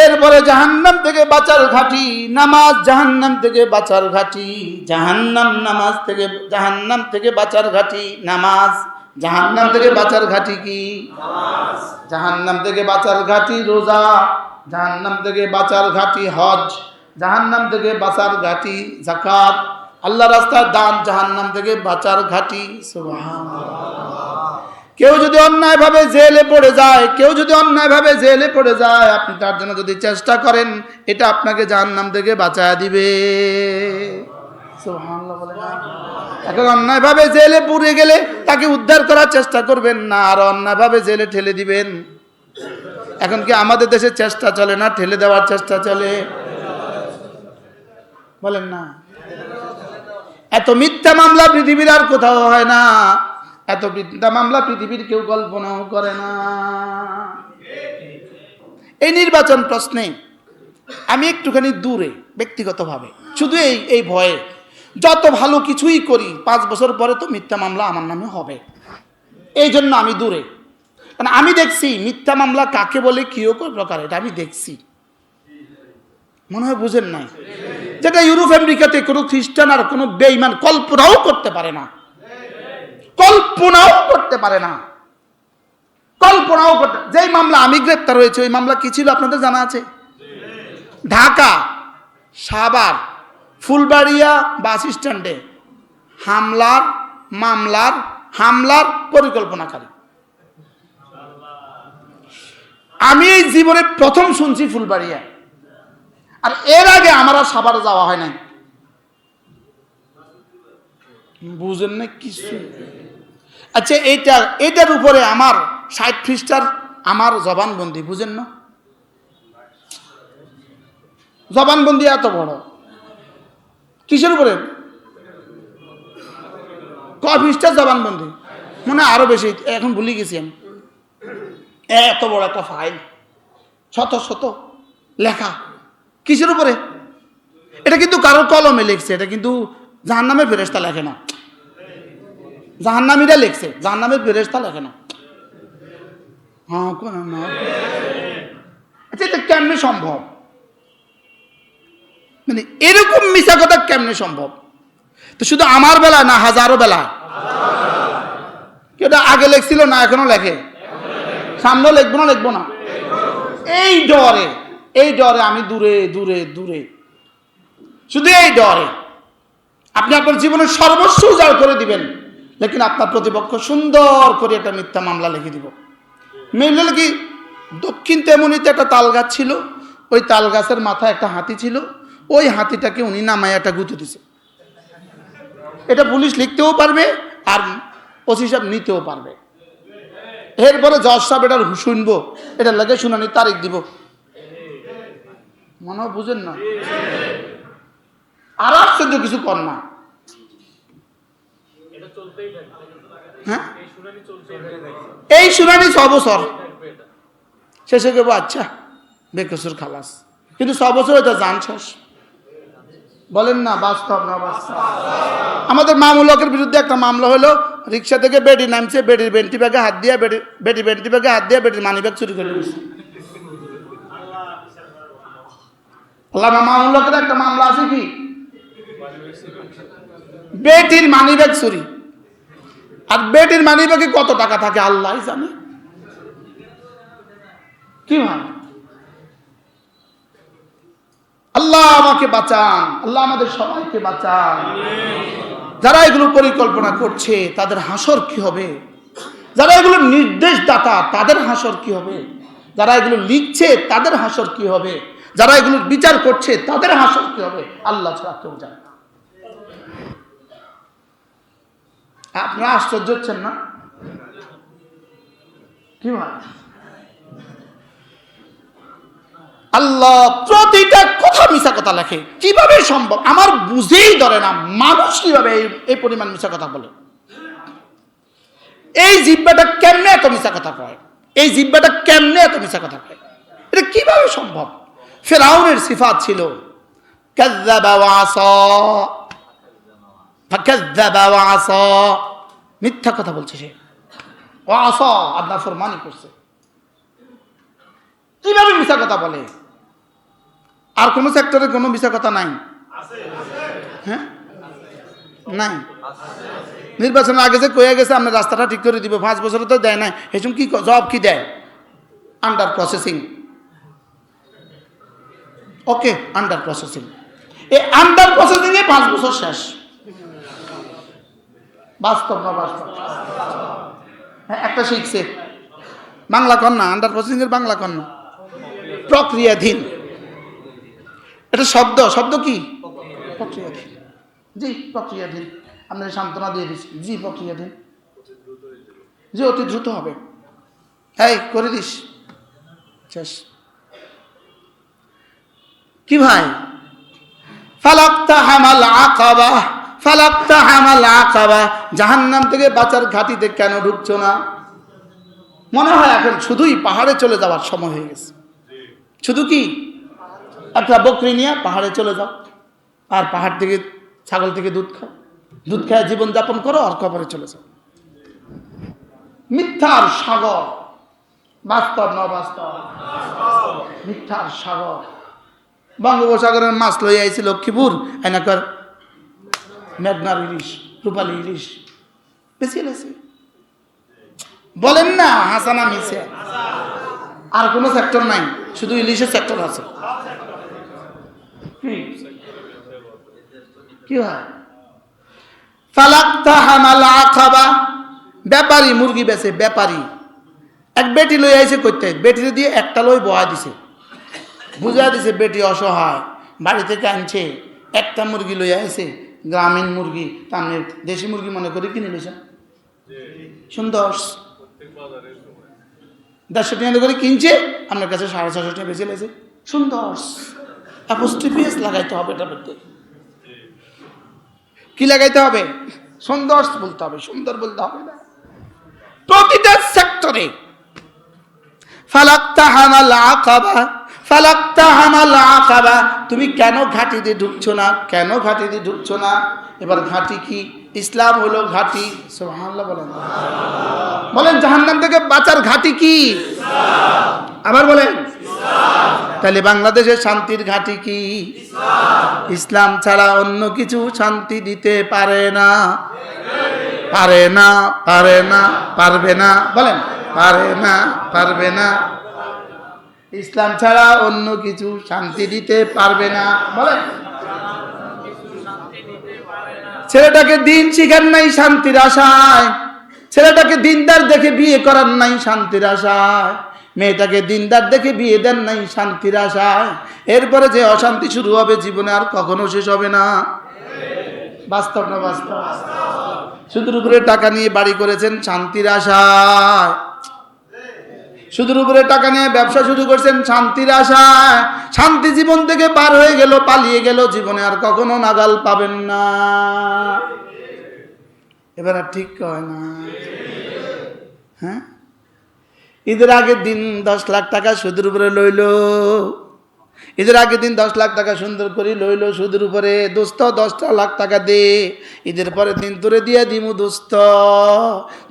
এরপরে জাহান্নাম থেকে বাঁচার ঘাঁটি নামাজ, জাহান্নাম থেকে বাঁচার ঘাঁটি নামাজ থেকে, জাহান্নাম থেকে বাঁচার ঘাঁটি নামাজ, জাহান্নাম থেকে বাঁচার ঘাঁটি কি নামাজ, জাহান্নাম থেকে বাঁচার ঘাঁটি রোজা, জাহান্নাম থেকে বাঁচার ঘাঁটি হজ, জাহান্নাম থেকে বাঁচার ঘাঁটি যাকাত, আল্লাহ রাস্তায় দান, জাহান্নাম থেকে বাঁচার ঘাঁটি সুবহানাল্লাহ। কেউ যদি অন্যায়ভাবে জেলে পড়ে যায়, কেউ যদি অন্যায়ভাবে জেলে পড়ে যায়, আপনি তার জন্য যদি চেষ্টা করেন, এটা আপনাকে জাহান্নাম থেকে বাঁচায় দিবে সুবহানাল্লাহ বলে না। এখন অন্যায়ভাবে জেলে পুড়ে গেলে তাকে উদ্ধার করার চেষ্টা করবেন না, আর অন্যায়ভাবে জেলে ঠেলে দিবেন। এখন কি আমাদের দেশে চেষ্টা চলে না, ঠেলে দেওয়ার চেষ্টা চলে? বলেন না। এত মিথ্যা মামলা পৃথিবীর আর কোথাও হয় না, এত মিথ্যা মামলা পৃথিবীর কেউ কল্পনাও করে না। এই নির্বাচন প্রশ্নে আমি একটুখানি দূরে ব্যক্তিগতভাবে, শুধু এই ভয়ে, যত ভালো কিছুই করি 5 বছর পরে তো মিথ্যা মামলা আমার নামে হবে, এই জন্য আমি দূরে। কারণ আমি দেখছি মিথ্যা মামলা কাকে বলে, কেউ প্রকার, এটা আমি দেখছি। মনে হয় বুঝেন নাই, যেটা ইউরোপ আমেরিকাতে কোনো খ্রিস্টান আর কোনো বেঈমান কল্পনাও করতে পারে না, কল্পনাও করতে পারে না, কল্পনাও করতে। যেই মামলা আমি গ্রেপ্তার হয়েছে, ওই মামলা কি ছিল আপনাদের জানা আছে? ঢাকা, সাভার, ফুলবাড়িয়া বাস স্ট্যান্ডে হামলার পরিকল্পনাকারী। আমি এই জীবনে প্রথম শুনছি ফুলবাড়িয়া, আর এর আগে আমার আর সাভারে যাওয়া হয় নাই। বুঝেন না কিছু? আচ্ছা, এটার উপরে আমার 60 পৃষ্ঠার আমার জবানবন্দি, বুঝেন না? জবানবন্দি এত বড়, কিসের উপরে? কয় পৃষ্ঠার জবানবন্দি, মনে আরো বেশি, এখন ভুলে গেছি আমি। এত বড় একটা ফাইল, শত লেখা, কিসের উপরে? এটা কিন্তু কারোর কলমে লিখছে, এটা কিন্তু জাহান্নামের ফেরেশতা লেখে না, জাহান্নামীরা লিখছে, জাহান্নামের ফেরেশতা লেখে না। হ্যাঁ, কোন না। আচ্ছা, এটা কেমনে সম্ভব? মানে এরকম মিছা কথা কেমনে সম্ভব? তো শুধু আমার বেলা না, হাজারো বেলা। কেউ আগে লেখছিল না, এখনো লেখে, সামনেও লিখবো না। এই ডরে আমি দূরে, শুধু এই ডরে। আপনি আপনার জীবনের সর্বস্ব উজাড় করে দিবেন, লেকিন আপনার প্রতিপক্ষ সুন্দর করে একটা মিথ্যা মামলা লিখে দিব। মেলে কি দক্ষিণ তেমনিতে একটা তাল গাছ ছিল, ওই তাল গাছের মাথায় একটা হাতি ছিল, ওই হাতিটাকে উনি নামায় একটা গুঁতে দিছে। এটা পুলিশ লিখতেও পারবে আর ওসি সাহেব নিতেও পারবে। এরপরে জজ সাহেব এটার শুনবো, এটার লাগে শুনানি তারিখ দিব। মনে হয় বুঝেন না। আর আশ্চর্য কিছু কর না, হ্যাঁ, এই শুনানি 6 বছর শেষে গেবো, আচ্ছা বেকসুর খালাস, কিন্তু 6 বছর এটা জান শেষ। বলেন না বাস্তব না বাস্তব? আমাদের মামুলকের বিরুদ্ধে একটা মামলা হলো, রিক্সা থেকে বেডি নামছে, বেডির বেন্টি ব্যাগে হাত দিয়ে বেডির মানি ব্যাগ চুরি করে দিয়েছে। আল্লাহ, মামুলকের একটা মামলা আছে কি, বেটির মানি ব্যাগ চুরি। আর বেটির মানি ব্যাগে কত টাকা থাকে আল্লাহ জানে। কি হয়? আল্লাহ আমাকে বাঁচান, আল্লাহ আমাদের সবাইকে বাঁচান। যারা এগুলো পরিকল্পনা করছে তাদের হাসর কি হবে? যারা এগুলো নির্দেশদাতা তাদের হাসর কি হবে? যারা এগুলো লিখছে তাদের হাসর কি হবে? যারা এগুলো বিচার করছে তাদের হাসর কি হবে? আল্লাহ ছাড়া কেউ জানে না। আপনারা আশ্চর্য হচ্ছেন না? কি হয়? আল্লাহ প্রতিটা কথা মিছা কথা লেখে, কিভাবে সম্ভব? আমার বুঝেই ধরে না মানুষ কিভাবে এই পরিমাণ মিছা কথা বলে। এই জিহ্বাটা কেমনে এত মিছা কথা কয়? এই জিহ্বাটা কেমনে এত মিছা কথা কয়? এটা কিভাবে সম্ভব? ফিরআউনের সিফাত ছিল কাযযাবা ওয়া আসা, ফাকাযযাবা ওয়া আসা, মিথ্যা কথা বলছে সে, ওয়া আসা, আল্লাহ ফরমানি করছে। কিভাবে মিথ্যা কথা বলে? আর কোনো সেক্টরে কোনো মিছা কথা নাই? হ্যাঁ, নাই। নির্বাচনের আগে যে কয়ে গেছে আমরা রাস্তাটা ঠিক করে দিব, 5 বছরে তো দেয় নাই, এসব কি জবাব কি দেয়? Under processing. Okay, under processing. এই আন্ডার প্রসেসিং এ 5 বছর শেষ। বাস্তব না বাস্তব? হ্যাঁ, একটা শিখছে বাংলা কন্যা, আন্ডার প্রসেসিং এর বাংলা কন্যা প্রক্রিয়াধীন। এটা শব্দ, শব্দ কি? প্রক্রিয়াধীন। জি, প্রক্রিয়াধীন। আপনার সান্ত্বনা দিয়ে দিচ্ছি, জি প্রক্রিয়াধীন, জি অতি দ্রুত হবে। এই করে দিস, শেষ। কি ভাই? ফালাক্তাহামাল আকাবা, ফালাক্তাহামাল আকাবা। জাহান্নাম থেকে বাঁচার ঘাটিতে কেন ঢুকছো না? মনে হয় এখন শুধুই পাহাড়ে চলে যাওয়ার সময় হয়ে গেছে। শুধু কি একটা বকরি নিয়ে পাহাড়ে চলে যাও, আর পাহাড় থেকে ছাগল থেকে দুধ খাও, দুধ খায় জীবনযাপন করো, আর কবরে চলে যাও। মিথ্যার সাগর, বাস্তব না বাস্তব? মিথ্যার সাগর। বঙ্গোপসাগরের মাছ লই আইছে লক্ষ্মীপুর, এনাকার মেঘনার ইলিশ, রূপালী ইলিশ বেশি এলেছে। বলেন না হাসানা মিছে? আর কোনো সেক্টর নাই, শুধু ইলিশের সেক্টর আছে। কি হয়? ফালাক্তাহামাল আকাবা। ব্যাপারী মুরগি বেচে, ব্যাপারী এক বেটি লই আইছে করতে, বেটিরে দিয়ে একটা লই বয়া দিছে, বুঝা দিছে বেটি অসহায়, বাড়ি থেকে আনছে একটা মুরগি লই আইছে, গ্রামীণ মুরগি, তার দেশি মুরগি মনে করে কিনে নিয়েছে। সুন্দর 150 টাকা করে কিনছে, আপনার কাছে 650 টাকা বেঁচে লেছে। সুন্দর অ্যাপোস্ট্রোফিস লাগাইতে হবে, এটা বলতে কি লাগাইতে হবে? সুন্দর বলতে হবে, সুন্দর বলতে হবে না। প্রতিটা সেক্টরে ফালাক্তাহামাল আকাবা, ফালাক্তাহামাল আকাবা। তুমি কেন ঘাটিতে ঢুকছো না? কেন ঘাটিতে ঢুকছো না? এবার ঘাটি কি? ইসলাম হলো ঘাটি। সুবহানাল্লাহ বলেন, বলেন জাহান্নাম থেকে বাঁচার ঘাটি কি? আবার বলেন। তাহলে বাংলাদেশের শান্তির ঘাটি কি? ইসলাম ছাড়া অন্য কিছু শান্তি দিতে পারে না, পারে না, পারে না, পারবে না। বলেন পারে না, পারবে না। ইসলাম ছাড়া অন্য কিছু শান্তি দিতে পারবে না। বলেন। ছেলেটাকে দিন শিখান নাই শান্তির আশায়, ছেলেটাকে দিনদার দেখে বিয়ে করার নাই শান্তির আশায়, মেয়েটাকে দিনদার দেখে বিয়ে দেন নাই শান্তির আশায়। এরপরে যে অশান্তি শুরু হবে জীবনে আর কখনো শেষ হবে না। বাস্তব না বাস্তব? সুদের উপরে টাকা নিয়ে বাড়ি করেছেন শান্তির আশায়, সুদের উপরে টাকা নিয়ে ব্যবসা শুরু করছেন শান্তির আশায়। শান্তি জীবন থেকে পার হয়ে গেল, পালিয়ে গেল, জীবনে আর কখনো নাগাল পাবেন না। এবার আর ঠিক কয় না? হ্যাঁ, ঈদের আগের দিন 10 লাখ টাকা সুদের উপরে লইল, ঈদের আগের দিন 10 লাখ টাকা সুন্দর করে লইল সুদের উপরে। দোস্ত 10 লাখ টাকা দে, ঈদের পরের দিন তোরে দিয়ে দিমু দোস্ত,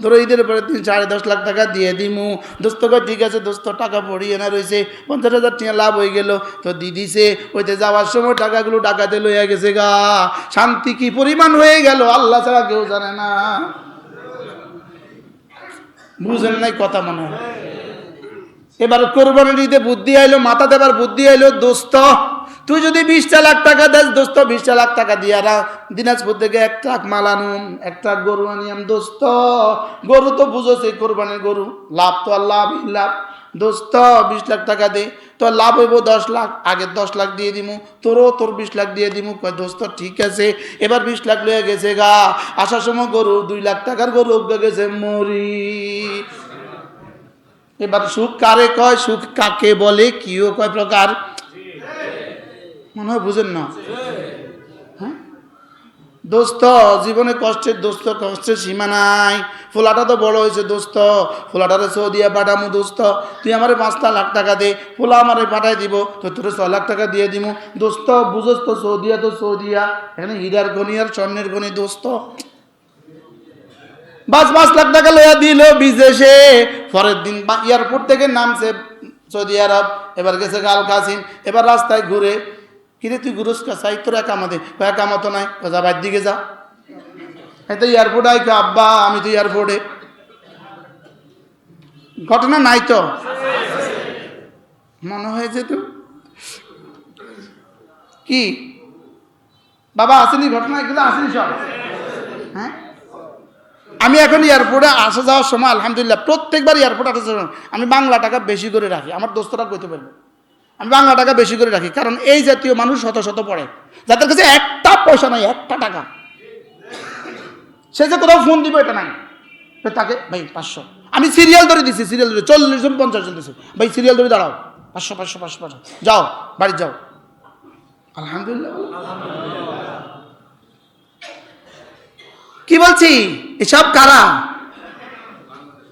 ধরো ঈদের পরের দিন 10.5 লাখ টাকা দিয়ে দিমু। দোস্ত কয় ঠিক আছে দোস্ত, টাকা পড়িয়ে না রয়েছে, 50,000 টাকা লাভ হয়ে গেল, তো দিদিছে। ওইতে যাওয়ার সময় টাকাগুলো ডাকাতে লইয়া গেছে গা। শান্তি কি পরিমাণ হয়ে গেল আল্লাহ ছাড়া কেউ জানে না। বুঝেন নাই কথা মনে হয়? এবার কোরবানির ঈদে বুদ্ধি আইলো, মাথা দেবার বুদ্ধি আইলো, দোস্ত তুই যদি 20 লাখ টাকা দেস দোস্ত, 20 লাখ টাকা দিয়া দিনাজপুর থেকে 1 ট্রাক মাল আনুম, 1 ট্রাক গরু আনিয়াম দোস্ত। গরু তো বুঝোছে কোরবানির গরু, লাভ তো আর লাভ লাভ। দোস্ত 20 লাখ টাকা দে, তো লাভ হইব 10 লাখ, আগে 10 লাখ দিয়ে দিমু, তোর 20 লাখ দিয়ে দিমু। কয় দোস্ত ঠিক আছে। এবার 20 লাখ লয়ে গেছে গা, আসার সময় গরু 2 লাখ টাকার গরু গেছে মরি। এবার সুখ কারে কয়, সুখ কাকে বলে, কিও কয় প্রকার, মনে হয় বুঝেন না? হ্যাঁ দোস্ত, জীবনে কষ্টের দোস্ত, কষ্টের সীমা নাই। ফোলাটা তো বড় হয়েছে দোস্ত, ফোলাটারে সৌদিয়া পাঠামু দোস্ত, তুই আমারে 5 লাখ টাকা দে, ফোলা আমারে পাঠাই দিব, তো তোর 6 লাখ টাকা দিয়ে দিমু দোস্ত। বুঝোস তো সৌদিয়া তো সৌদিয়া, এখানে হীরার খনি আর স্বর্ণের খনি দোস্ত। 5 লাখ টাকা লইয়া দিল বিদেশে। পরের দিন এয়ারপোর্ট থেকে নামছে সৌদি আরব, এবার গেছে গাল কাসিম। এবার রাস্তায় ঘুরে কিরে তুই গুরুস কাছাই তোর একামতে একামত নাই যা বাইর দিকে যা। এত এয়ারপোর্টে আই আব্বা আমি তো এয়ারপোর্টে, ঘটনা নাই তো মনে হয়েছে তো কি বাবা আসেনি, ঘটনা এগুলো আসেনি সব। হ্যাঁ আমি এখন এয়ারপোর্টে আসা যাওয়ার সময় আলহামদুলিল্লাহ প্রত্যেকবার এয়ারপোর্টে আসা যাওয়ার আমি বাংলা টাকা বেশি করে রাখি। আমার দোস্তরা কইতে পারবে আমি বাংলা টাকা বেশি করে রাখি, কারণ এই জাতীয় মানুষ শত শত পড়ে যাদের কাছে একটা পয়সা নাই, একটা টাকা, সে যে কোথাও ফোন দিব এটা নাই, তাকে ভাই 500, আমি সিরিয়াল ধরে দিছি, সিরিয়াল ধরে 40 জন 50 জন দিছি, ভাই সিরিয়াল ধরে দাঁড়াও 500 500 500 500 যাও বাড়ি যাও। আলহামদুলিল্লাহ কি বলছি এসব কারা?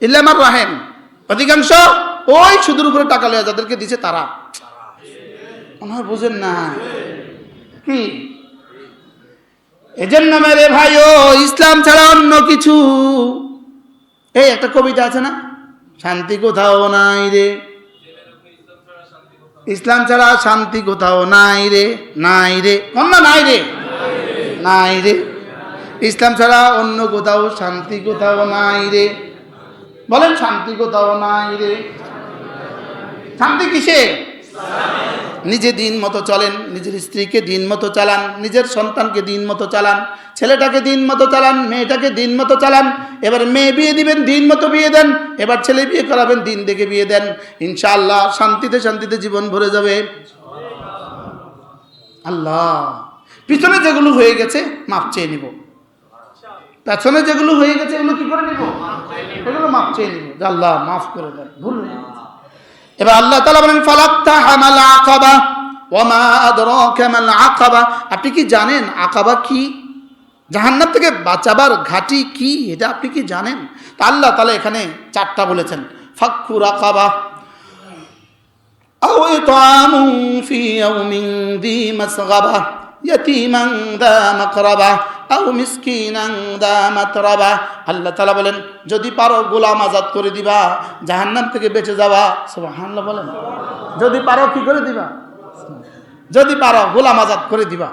ইল্লামার রাহেন, অধিকাংশ ওই সুদের উপরে টাকা লয়া যাদেরকে দিছে তারা। মনে হয় বুঝেন না কি? এজন্য মেরে ভাই ও ইসলাম ছাড়া অন্য কিছু, এই একটা কবিতা আছে না, শান্তি কোথাও নাই রে, ইসলাম ছাড়া শান্তি কোথাও নাই রে, নাই রে, কন্যা নাই রে, নাই রে, ইসলাম ছাড়া অন্য কোথাও শান্তি কোথাও নাই রে, বলেন শান্তি কোথাও নাই রে। শান্তি কিসে? নিজে দিন মতো চলেন, নিজের স্ত্রীকে দিন মতো চালান, নিজের সন্তানকে দিন মতো চালান, ছেলেটাকে দিন মতো চালান, মেয়েটাকে দিন মতো চালান। এবার মেয়ে বিয়ে দিবেন দিন মতো বিয়ে দেন, এবার ছেলে বিয়ে করাবেন দিন দেখে বিয়ে দেন, ইনশাআল্লাহ শান্তিতে শান্তিতে জীবন ভরে যাবে। আল্লাহ পিছনে যেগুলো হয়ে গেছে মাপ চেয়ে নিব, পেছনে যেগুলো হয়ে গেছে এগুলো কি করে নিব? এগুলো মাপ চেয়ে নিব, আল্লাহ মাফ করে দেন, ভুল হয়ে গেছে। এবার আল্লাহ তাআলা বলেন ফালাক্তাহামাল আকাবা ওয়া মা আদরাকা মাল আকাবা। আপনি কি জানেন আকাবা কি? জাহান্নাম থেকে বাঁচাবার ঘাটি কি, এটা আপনি কি জানেন? তা আল্লাহ তাআলা এখানে 4টা বলেছেন, ফাক্কু রাকাবা আও ইতআমুন ফি ইয়াউমিন যী মাসগাবা ইয়াতীমান যা মাকরাবা আও মিসকিনান যা মাতরাবা। আল্লাহ তাআলা বলেন যদি পারো গোলাম আজাদ করে দিবা, জাহান্নাম থেকে বেঁচে যাবা। সুবহানাল্লাহ বলেন, যদি পারো কি করে দিবা? যদি পারো গোলাম আজাদ করে দিবা,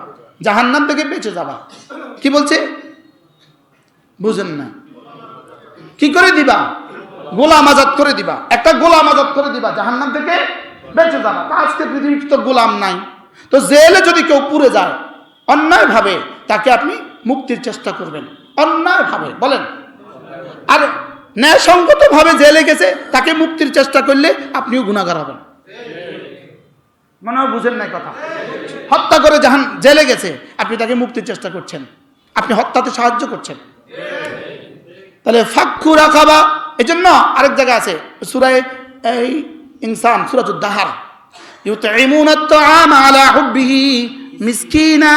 জাহান্নাম থেকে বেঁচে যাবা। কি বলছে বুঝেন না? কি করে দিবা? গোলাম আজাদ করে দিবা, একটা গোলাম আজাদ করে দিবা, জাহান্নাম থেকে বেঁচে যাবা। আজকে পৃথিবীতে তো গোলাম নাই, তো জেলে যদি কেউ পুরে যায় অন্যায় ভাবে তাকে আপনি মুক্তির চেষ্টা করবেন, অন্যায় ভাবে বলেন। আর ন্যায়সঙ্গত ভাবে জেলে গেছে তাকে মুক্তির চেষ্টা করলে আপনিও গুনাহগার হবেন। মনে হয় বুঝেন নাই কথা? হত্যা করে জেলে গেছে, আপনি তাকে মুক্তির চেষ্টা করছেন, আপনি হত্যাতে সাহায্য করছেন। তাহলে ফাক্কু রাকাবা, এজন্য আরেক জায়গা আছে সূরা এই ইনসান, সূরাতুদ দাহার, ইউতঈমুনাত তাআমা আলা হুব্বিহি মিসকিনা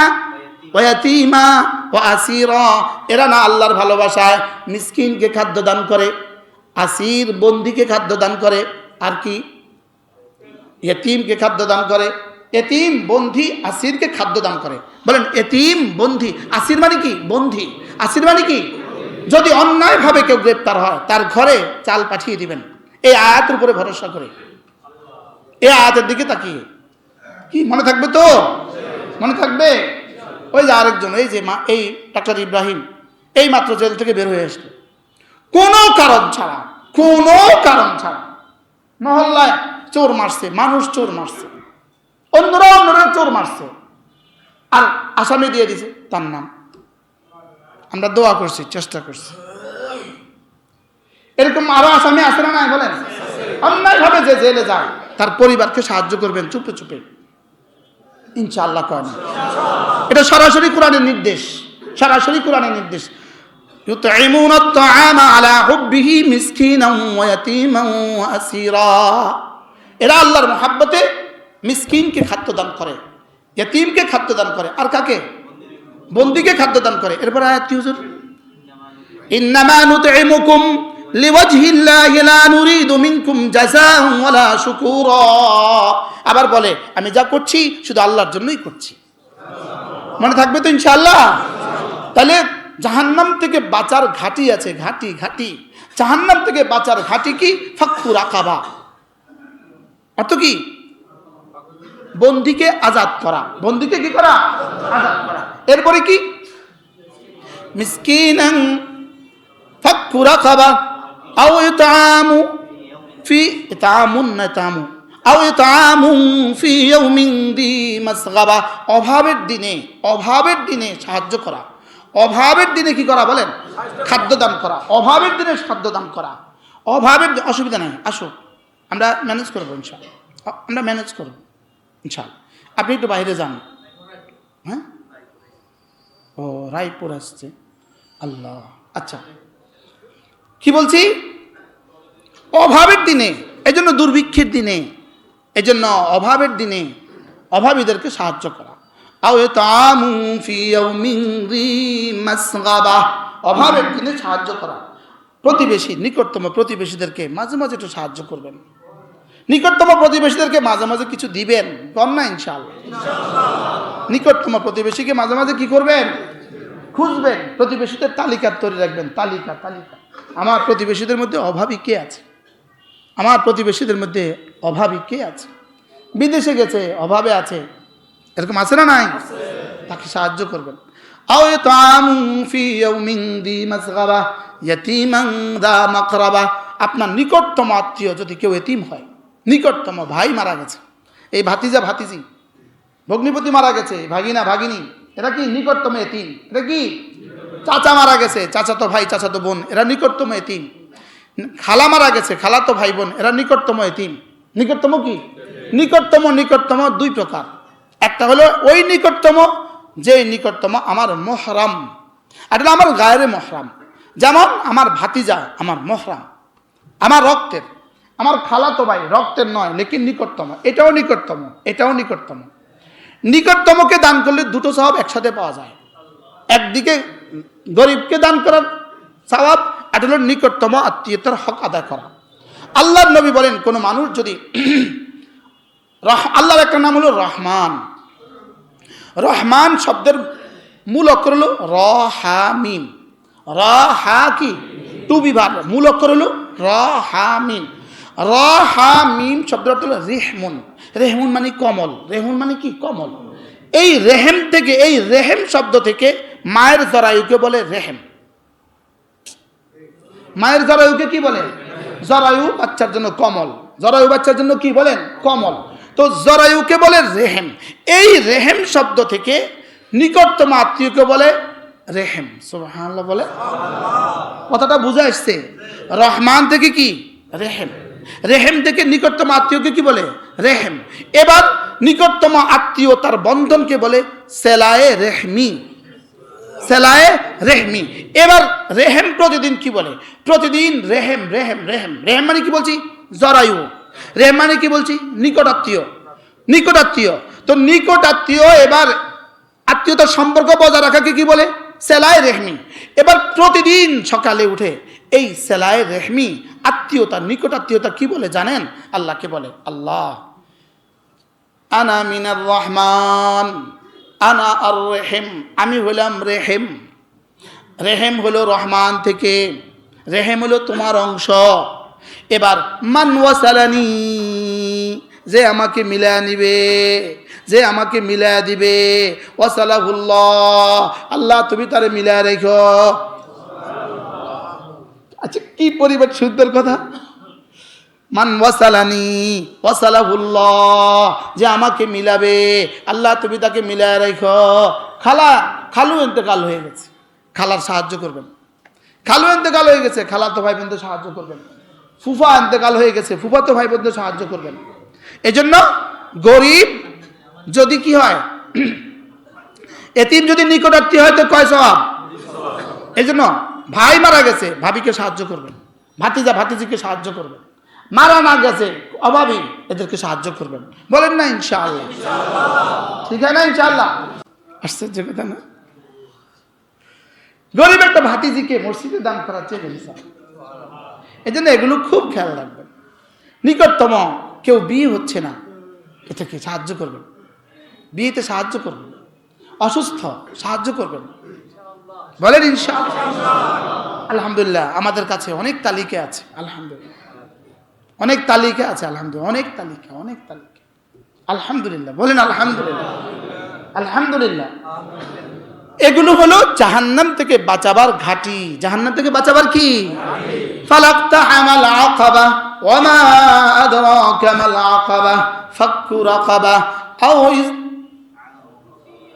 ওয়া ইয়াতীমা ওয়া আসীরা। এরা না আল্লাহর ভালোবাসায় মিসকিনকে খাদ্য দান করে, আসির বন্দীকে খাদ্য দান করে, আর কি ইয়তীমকে খাদ্য দান করে। এতিম বন্ধি আসিরকে খাদ্য দান করে। বলেন এতিম বন্ধি, আসির মানে কি? বন্ধি। আসির মানে কি? যদি অন্যায়ভাবে কেউ গ্রেপ্তার হয় তার ঘরে চাল পাঠিয়ে দিবেন, এই আয়াতের উপরে ভরসা করে, এই আয়াতের দিকে তাকিয়ে। কি মনে থাকবে তো? মনে থাকবে? ওই যে আরেকজন, এই যে এই ডাক্তার ইব্রাহিম এই মাত্র জেল থেকে বের হয়ে আসলো, কোনো কারণ ছাড়া, কোনো কারণ ছাড়া। মহল্লায় চোর মারছে, মানুষ চোর মারছে, অন্যরা চোর মারছে, আর আসামি দিয়ে দিছে তার নাম। আমরা দোয়া করছি, চেষ্টা করছি। এরকম আরো আসামি আছে না নাই বলেন? অন্যায়ভাবে যে জেলে যায় তার পরিবারকে সাহায্য করবেন চুপে চুপে, ইনশাআল্লাহ করেন। এটা সরাসরি কোরআনের নির্দেশ, সরাসরি কোরআনের নির্দেশ। ইউতঈমুনাত তাআমা আলা হুব্বিহি মিসকিনান ওয়া ইয়াতীমান ওয়া আসীরা। এরা আল্লাহর মহব্বতে মিসকিনকে খাদ্য দান করে, ইয়তীমকে খাদ্য দান করে, আর কাকে? বন্দীকে খাদ্য দান করে। এরপর আয়াত কি হুজুর? ইন্নামা নুতঈমুকুম লিওয়াজহিল্লাহি লা নুরিদু মিনকুম জাযাআন ওয়ালা শুকুরা। আবার বলে আমি যা করছি শুধু আল্লাহর জন্যই করছি। মনে থাকবে তো ইনশাআল্লাহ? তাহলে জাহান্নাম থেকে বাঁচার ঘাটি আছে, ঘাটি। জাহান্নাম থেকে বাঁচার ঘাটি কি? ফাক্কু রাকাবা। অর্থ কি? বন্দীকে আজাদ করা, বন্দীকে কি করা? আজাদ করা। এরপরে কি? মিসকিনান ফাক্কু রাকাবা আও ইতআমু ফি ইতআমুন নাতামু আও ইতআমু ফি ইয়াউমিন দি মাসগাবা। অভাবের দিনে সাহায্য করা। অভাবের দিনে কি করা বলেন? খাদ্য দান করা। অভাবের দিনে খাদ্য দান করা। অভাবের অসুবিধা নাই, আসো আমরা ম্যানেজ করবো ইনশাআল্লাহ, আমরা ম্যানেজ করবো ইনশাআল্লাহ। আপনি একটু বাইরে যান। হ্যাঁ, ও রায়পুর আসছে, আল্লাহ। আচ্ছা, কি বলছি? অভাবের দিনে, এই জন্য দুর্ভিক্ষের দিনে, এই জন্য অভাবের দিনে অভাবীদেরকে সাহায্য করা। আও ইতআমু ফি ইয়াউমিন যি মাসগাবা, অভাবের দিনে সাহায্য করা। প্রতিবেশী, নিকটতম প্রতিবেশীদেরকে মাঝে মাঝে একটু সাহায্য করবেন। নিকটতম প্রতিবেশীদেরকে মাঝে মাঝে কিছু দিবেন, কম না ইনশাআল্লাহ। নিকটতম প্রতিবেশীকে মাঝে মাঝে কি করবেন? খুঁজবেন। প্রতিবেশীদের তালিকা তৈরি রাখবেন, তালিকা। আমার প্রতিবেশীদের মধ্যে অভাবী কে আছে? আমার প্রতিবেশীদের মধ্যে অভাবী কে আছে? বিদেশে গেছে, অভাবে আছে, এরকম আছে না নাই? তাকে সাহায্য করবেন। আও ইতআমু ফি ইয়াউমিন যি মাসগাবা ইয়াতীমান যা মাকরাবা। আপনার নিকটতম আত্মীয় যদি কেউ এতিম হয়, নিকটতম ভাই মারা গেছে, এই ভাতিজা ভাতিজি, ভগ্নিপতি মারা গেছে, ভাগিনা ভাগিনী, এরা কি নিকটতম এতিম? এটা কি চাচা মারা গেছে, চাচাতো ভাই চাচাতো বোন, এরা নিকটতম এতিম। খালা মারা গেছে, খালাতো ভাই বোন, এরা নিকটতম এতিম। নিকটতম কি? নিকটতম দুই প্রকার। একটা হলো ওই নিকটতম যে নিকটতম আমার মহরাম, আর এটা আমার গায়ের মহরাম। যেমন আমার ভাতিজা আমার মহরাম, আমার রক্তের, আমার খালাতো ভাই রক্তের নয় লেকিন নিকটতম, এটাও নিকটতম, এটাও নিকটতম। নিকটতমকে দান করলে দুটো সওয়াব একসাথে পাওয়া যায়। একদিকে গরিবকে দান করার সওয়াব, এটা হলো নিকটতম আত্মীয়তার হক আদায় করা। আল্লাহর নবী বলেন, কোন মানুষ যদি আল্লাহর একটা নাম হলো রহমান। রহমান শব্দের মূল অক্ষর হলো রহামিম। রহা কি? টু বিভাগ, মূল অক্ষর হলো রহামিম। রহামিম শব্দের অর্থ হলো রেহমুন। রেহমুন মানে কমল। রেহমুন মানে কি? কমল। এই রেহেম থেকে, এই রেহেম শব্দ থেকে মায়ের জরায়ুকে বলে রেহেম। মায়ের জরায়ুকে কি বলে? জরায়ু বাচ্চার জন্য কমল। জরায়ু বাচ্চার জন্য কি বলেন? কমল। তো জরায়ুকে বলে রেহেম। এই রেহেম শব্দ থেকে নিকটতম আত্মীয়কে বলে রেহেম। সুবহানাল্লাহ বলে, কথাটা বুঝে আসছে? রহমান থেকে কি? রেহেম। রেহেম থেকে নিকটতম আত্মীয়কে কি বলে? রেহেম। এবার নিকটতম আত্মীয়তার বন্ধনকে বলে সেলায়ে রেহমি। সেলায়ে রেহমি। এবার রেহেম প্রতিদিন কি বলে? প্রতিদিন রেহেম রেহেম রেহেম। রেহেম মানে কি বলছি? জরায়ু। রেহেম মানে কি বলছি? নিকট আত্মীয়। নিকট আত্মীয়। তো নিকট আত্মীয়, এবার আত্মীয়তার সম্পর্ক বজায় রাখাকে কি বলে? সেলায়ে রেহমি। এবার প্রতিদিন সকালে উঠে এই সেলায়ে রেহমি আত্মীয়তা, নিকট আত্মীয়তা কি বলে জানেন? আল্লাহকে বলে, আল্লাহ আনা মিনার রহমান আনা আর রেহেম, আমি হলাম রেহেম। রেহেম হলো রহমান থেকে, রেহেম হলো তোমার অংশ। এবার মান ওয়াসালানি, যে আমাকে মিলায়া নিবে, যে আমাকে মিলায়া দিবে, ওয়াসালাহুল্লাহ, আল্লাহ তুমি তারে মিলায়া রেখো। আচ্ছা, কি পরিবার সুন্দর কথা। মান ওয়াসালানি ওয়াসালাহুল্লাহ, যে আমাকে মিলাবে, আল্লাহ তুমি তাকে মিলায়া রেখো। খালু ইন্তেকাল হয়ে গেছে, খালার সাহায্য করবেন। খালু ইন্তেকাল হয়ে গেছে, খালাতো ভাই বোনদের সাহায্য করবেন। ফুফা ইন্তেকাল হয়ে গেছে, ফুফাতো ভাই বোনদের সাহায্য করবেন। এজন্য গরিব যদি কি হয়, এতিম যদি নিকটাত্মীয় হয় তো কয় সওয়াব? এজন্য ভাই মারা গেছে, ভাবিকে সাহায্য করবেন। ভাতিজা ভাতিজিকে সাহায্য করবেন। মারা না গেছে অভাবী, এদেরকে সাহায্য করবেন। বলেন না ইনশাআল্লাহ? ঠিক আছে না ইনশাআল্লাহ? আশ্চর্য কথা না? গরিব একটা ভাতিজিকে মসজিদে দান করার চেয়ে বেশি। এই জন্য এগুলো খুব খেয়াল রাখবেন। নিকটতম কেউ বিয়ে হচ্ছে না, এটাকে সাহায্য করবেন। বিয়েতে সাহায্য করবেন। অসুস্থ সাহায্য করবেন। বলেন ইনশাআল্লাহ? আলহামদুলিল্লাহ, আমাদের কাছে অনেক তালিকা আছে। আলহামদুলিল্লাহ, অনেক তালিকা আছে। আলহামদুলিল্লাহ, অনেক তালিকা, অনেক তালিকা। আলহামদুলিল্লাহ বলেন, আলহামদুলিল্লাহ, আলহামদুলিল্লাহ। এগুলো হলো জাহান্নাম থেকে বাঁচাবার ঘাঁটি। জাহান্নাম থেকে বাঁচাবার কি? ফালাক্তাহামাল আকাবা ওয়া মা আদরাকা মাল আকাবা ফাক্কু রাকাবা আও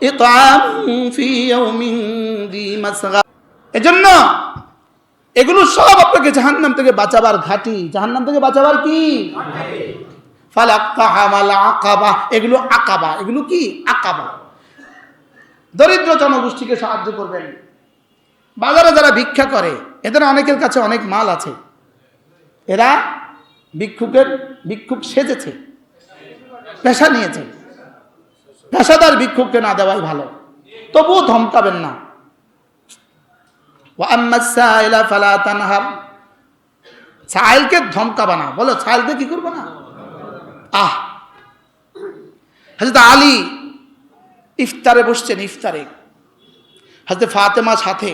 ইতআমুন ফি ইয়াউমিন যী মাসগা। এজন্য এগুলো সব আপনাকে জাহান্নাম থেকে বাঁচাবার ঘাঁটি। জাহান্নাম থেকে বাঁচাবার কি? ফালাক্তাহামাল আকাবা, এগুলো আকাবা। এগুলো কি? আকাবা। দরিদ্র জনগোষ্ঠীকে সাহায্য করবেন। বাজারে যারা ভিক্ষা করে, এদের অনেকের কাছে অনেক মাল আছে, এরা ভিক্ষুক সেজেছে, পেশা নিয়েছে। পেশাদার ভিক্ষুককে না দেওয়াই ভালো, তবুও ধমকাবেন না। ওয়া আম্মাস সাইলা ফালা তানহার, সাইলকে ধমকাবা না, বলো সাইলকে কি করবো না। হযরত আলী ইফতারে বসছেন, ইফতারে হযরত ফাতেমা সাথে,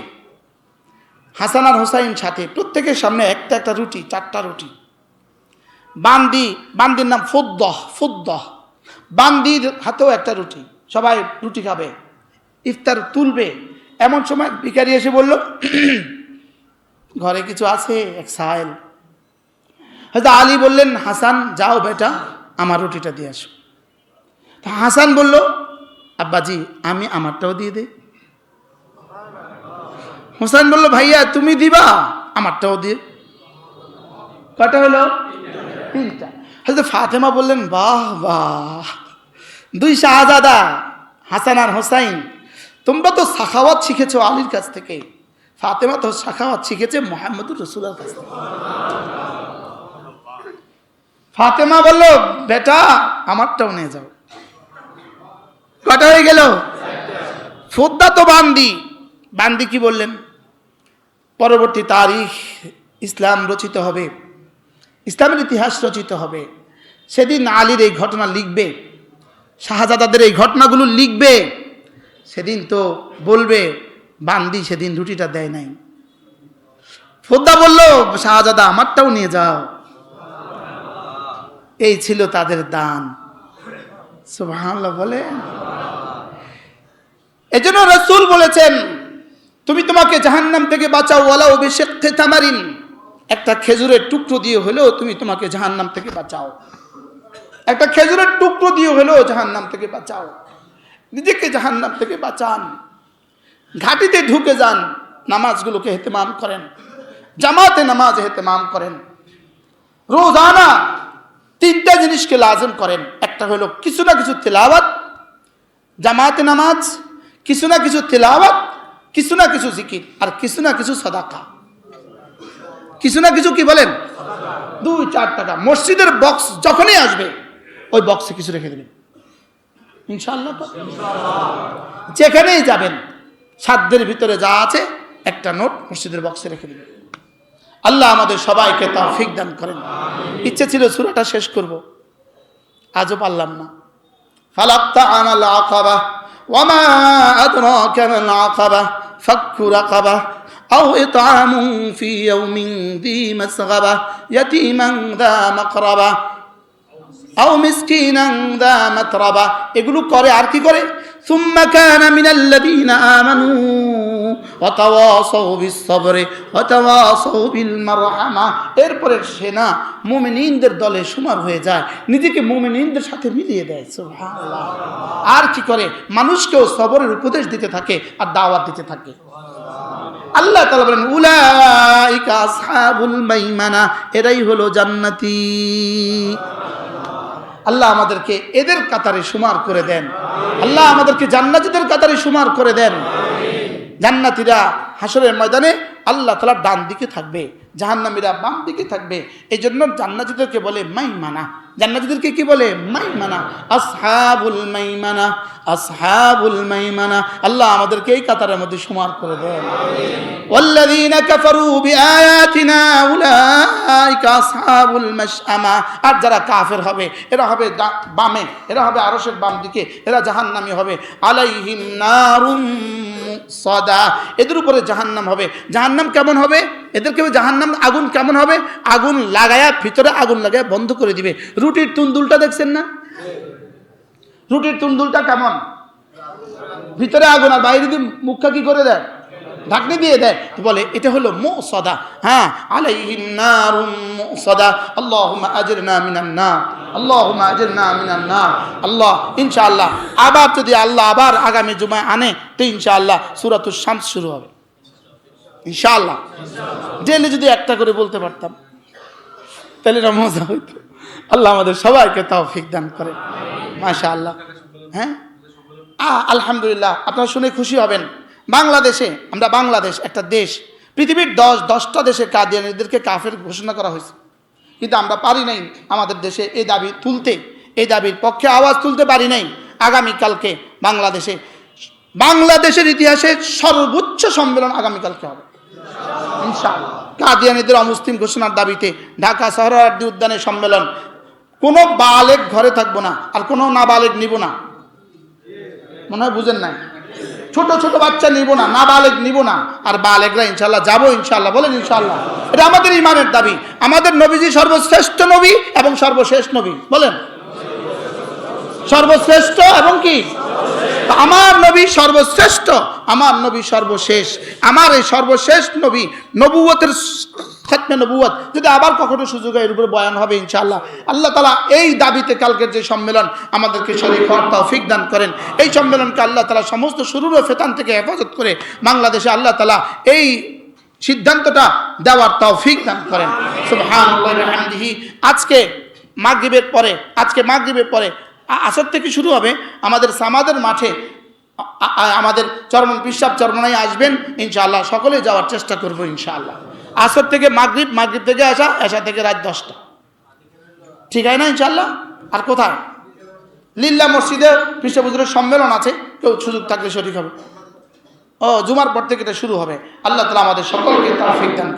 হাসান আর হোসাইন সাথে, প্রত্যেকের সামনে একটা একটা রুটি, 4টা রুটি। বান্দির নাম ফুদ্দহ, বান্দির হাতেও একটা রুটি, সবাই রুটি খাবে, ইফতার তুলবে। এমন সময় ভিখারি এসে বলল, ঘরে কিছু আছে? এক সাইল। হযরত আলী বললেন, হাসান যাও বেটা, আমার রুটিটা দিয়ে আসো। হাসান বলল, আব্বাজি আমি আমারটাও দিয়ে দে। হোসেন বলল, ভাইয়া তুমি দিবা, আমারটাও দিয়ে। কয়টা হলো? 3টা। হযরত ফাতেমা বললেন, বাহ বাহ, 2 শাহজাদা হাসান আর হোসাইন, তোমরা তো সাখাওয়াত শিখেছো আলীর কাছ থেকে। ফাতেমা তো সাখাওয়াত শিখেছে মুহাম্মদুর রাসূলের কাছ থেকে। ফাতেমা বলল, বেটা আমারটাও নিয়ে যাও। কটা হয়ে গেল? ফুদ্দা তো বান্দি কি বললেন? পরবর্তী তারিখ ইসলাম রচিত হবে, ইসলামের ইতিহাস রচিত হবে। সেদিন আলীর এই ঘটনা লিখবে, শাহজাদাদের এই ঘটনাগুলো লিখবে। সেদিন তো বলবে বান্দি সেদিন রুটিটা দেয় নাই। ফুদ্দা বলল, শাহজাদা আমারটাও নিয়ে যাও। এই ছিল তাদের দান। সুবহানাল্লাহ বলে। এজন্য রাসূল বলেছেন, তুমি তোমাকে জাহান্নাম থেকে বাঁচাও, ওয়ালাউ বিশিক্কি তামারিন, একটা খেজুরের টুকরো দিয়ে হলেও তুমি তোমাকে জাহান্নাম থেকে বাঁচাও। একটা খেজুরের টুকরো দিয়ে হলেও জাহান্নাম থেকে বাঁচাও। নিজেকে জাহান্নাম থেকে বাঁচান। ঘাটিতে ঢুকে যান, নামাজগুলোকে ইহতিমাম করেন, জামাতে নামাজ ইহতিমাম করেন। রোজানা 3টা জিনিসকে লাজিম করেন। একটা হলো কিছু না কিছু তিলাওয়াত, জামাতে নামাজ, কিছু না কিছু তিলাওয়াত, কিছু না কিছু জিকির, আর কিছু না কিছু সাদাকা। কিছু না কিছু কি বলেন? 2-4 টাকা। মসজিদের বক্স যখনই আসবে ওই বক্সে কিছু রেখে দেবেন ইনশাআল্লাহ। যেখানেই যাবেন সাধ্যের ভিতরে যা আছে একটা নোট মসজিদের বক্সে রেখে দেবেন। আল্লাহ আমাদের সবাইকে তৌফিক দান করেন। ইচ্ছে ছিল সূরাটা শেষ করব, আজও পারলাম না। ফালাক্তাহামাল আকাবা ওয়া মা আদরাকা মাল আকাবা ফাক্কু রাকাবা আও ইতআমুন ফি ইয়াউমিন যী মাসগাবা ইয়াতীমান যা মাকরাবা আও মিসকিনান যা মাতরাবা। এগুলো করে আর কি করে? সুম্মা কানা মিনাল্লাযীনা আমানু ওয়া তাওয়াসাউ বিস-সাবরি ওয়া তাওয়াসাউ বিল মারহামা। এরপরে সেনা মুমিনিনদের দলে সুমার হয়ে যায়, নিজেকে মুমিনিনদের সাথে মিলিয়ে দেয়। সুবহানাল্লাহ। আর কি করে? মানুষকেও সবরের উপদেশ দিতে থাকে আর দাওয়াত দিতে থাকে। আল্লাহ তাআলা বলেন, উলাইকা আসহাবুল মাইমানা, এরাই হলো জান্নাতি। আল্লাহ আমাদেরকে এদের কাতারে সুমার করে দেন। আল্লাহ আমাদেরকে জান্নাতীদের কাতারে সুমার করে দেন। জান্নাতীরা হাসরের ময়দানে আল্লাহ তাআলা ডান দিকে থাকবে, জাহান্নামীরা বাম দিকে থাকবে। এই জন্য জান্নাতীদেরকে বলে মাইমানা। জান্নাতীদেরকে কি বলে? মাইমানা। আসহাবুল মাইমানা, আসহাবুল মাইমানা। আল্লাহ আমাদেরকে এই কাতারের মধ্যে সুমার করে দেন। ওয়াল্লাযীনা কাফারু বিআয়াতিনা উলাইকা আসহাবুল মাশআমা। আর যারা কাফের হবে এরা হবে বামে, এরা হবে আরশের বাম দিকে, এরা জাহান্নামী হবে। আলাইহিম নারুম সাদা, এদের উপরে জাহান্নাম হবে। জাহান্নাম কেমন হবে? এদেরকে জাহান্নাম আগুন কেমন হবে? আগুন লাগায়া, ভিতরে আগুন লাগায়া বন্ধ করে দিবে। রুটির তুন্দুলটা দেখছেন না? রুটির তুন্দুলটা কেমন? ভিতরে আগুন আর বাইরে দিয়ে মুখটা কি করে দেয়? ঢাকনি দিয়ে দেয়। তো বলে এটা হলো মুসদা। হ্যাঁ, আলাইহিম নারুম মুসদা। আল্লাহুম্মা আজিরনা মিনান নার, আল্লাহুম্মা আজিরনা মিনান নার। আল্লাহ ইনশাআল্লাহ আবার যদি আল্লাহ আবার আগামী জুমায় আনে তো ইনশাআল্লাহ সূরাতুশ শামস শুরু হবে ইনশাআল্লাহ। ডেইলি যদি একটা করে বলতে পারতাম তাহলে এটা মজা হইতো। আল্লাহ আমাদের সবাইকে তৌফিক দান করেন। মাশাআল্লাহ। হ্যাঁ, আলহামদুলিল্লাহ, আপনারা শুনে খুশি হবেন। বাংলাদেশে, আমরা বাংলাদেশ একটা দেশ, পৃথিবীর 10টা দেশে কাদিয়ানীদেরকে কাফের ঘোষণা করা হয়েছে, কিন্তু আমরা পারি নাই আমাদের দেশে এই দাবি তুলতে, এই দাবির পক্ষে আওয়াজ তুলতে পারি নাই। আগামীকালকে বাংলাদেশের ইতিহাসে সর্বোচ্চ সম্মেলন আগামীকালকে হবে ইনশাআল্লাহ। কাদিয়ানীদের অমুসলিম ঘোষণার দাবিতে ঢাকা সোহরাওয়ার্দী উদ্যানে সম্মেলন। কোনো বালেগ ঘরে থাকবো না, আর কোনো নাবালেগ নিব না। মনে হয় বুঝেন নাই, ছোট ছোট বাচ্চা নিব না, নাবালেগ নিব না, আর বালেগরা ইনশাআল্লাহ যাবো ইনশাআল্লাহ। বলেন ইনশাআল্লাহ। এটা আমাদের ইমানের দাবি। আমাদের নবীজি সর্বশ্রেষ্ঠ নবী এবং সর্বশেষ নবী। বলেন সর্বশ্রেষ্ঠ এবং কি? আমার নবী সর্বশ্রেষ্ঠ, আমার নবী সর্বশেষ। আমার এই সর্বশেষ নবী নবুয়তের খতমে নবুয়ত যদি আবার কখনো সুযোগ হয় এর উপরে বয়ান হবে ইনশাআল্লাহ। আল্লাহ তাআলা এই দাবিতে কালকের যে সম্মেলন আমাদেরকে শরীক হওয়ার তৌফিক দান করেন। এই সম্মেলনকে আল্লাহ তাআলা সমস্ত শুরুর ও ফেতান থেকে হেফাজত করে বাংলাদেশে আল্লাহ তাআলা এই সিদ্ধান্তটা দেওয়ার তৌফিক দান করেন। সুবহানাল্লাহি ওয়া বিহামদিহি। আজকে মাগরিবের পরে আসর থেকে শুরু হবে আমাদের সামাদের মাঠে। আমাদের চরমন পিসাব চরমনাই আসবেন ইনশাআল্লাহ, সকলে যাওয়ার চেষ্টা করবো ইনশাআল্লাহ। আসর থেকে মাগরিব থেকে এশা থেকে রাত 10টা, ঠিক আছে না ইনশাআল্লাহ? আর কোথায়? লিল্লাহ মসজিদে পিসাব হুজুরের সম্মেলন আছে, কেউ সুযোগ থাকলে শরীক হবে। জুমার পর থেকে এটা শুরু হবে। আল্লাহ তাআলা আমাদের সকলকে তৌফিক দান